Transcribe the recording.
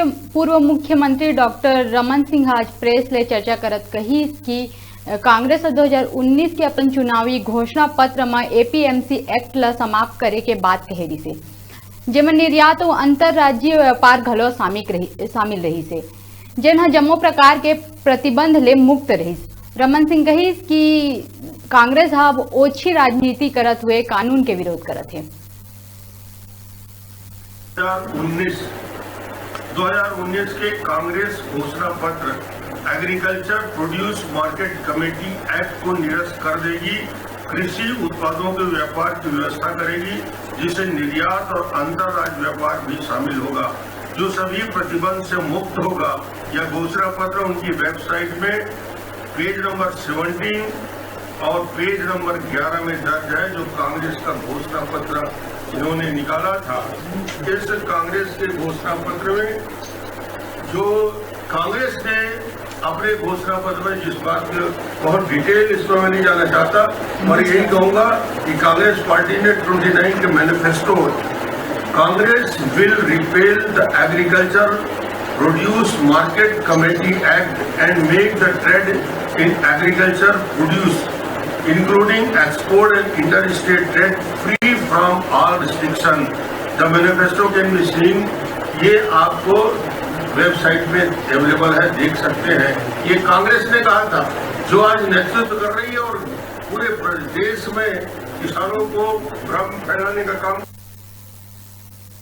पूर्व मुख्यमंत्री डॉक्टर रमन सिंह आज प्रेस ले चर्चा करत कही कि कांग्रेस 2019 के अपन चुनावी घोषणा पत्र में एपीएमसी एक्ट ला समाप्त करे के बात कहे रही से, जेमें निर्यात और अंतरराज्यीय व्यापार घलो शामिल रही से, जिन्हा जम्मो प्रकार के प्रतिबंध ले मुक्त रही। रमन सिंह कही कि कांग्रेस अब ओछी राजनीति करत हुए कानून के विरोध करत है। 2019 के कांग्रेस घोषणा पत्र agriculture produce market committee act को निरस्त कर देगी, कृषि उत्पादों के व्यापार की व्यवस्था करेगी, जिसे निर्यात और अंतरराज्य व्यापार भी शामिल होगा, जो सभी प्रतिबंध से मुक्त होगा। यह घोषणा पत्र उनकी वेबसाइट में पेज नंबर 17 और पेज नंबर 11 में दर्ज है, जो कांग्रेस का घोषणा पत्र इन्होंने निकाला था। इस कांग्रेस के घोषणा पत्र में जो कांग्रेस ने अपने घोषणा पत्र में जिस बात की बहुत डिटेल इसमें मैं नहीं जाना चाहता, और यही कहूंगा कि कांग्रेस पार्टी ने 29 के manifesto Congress will repel the agriculture produce market committee act and make the trade in agriculture produce including export and inter-state trade free from all restriction. The manifesto can be seen, ये आपको website में available है, देख सकते हैं। ये कांग्रेस ने कहा था, जो आज नेतृत्व कर रही है और पूरे देश में किसानों को भ्रम फैलाने का काम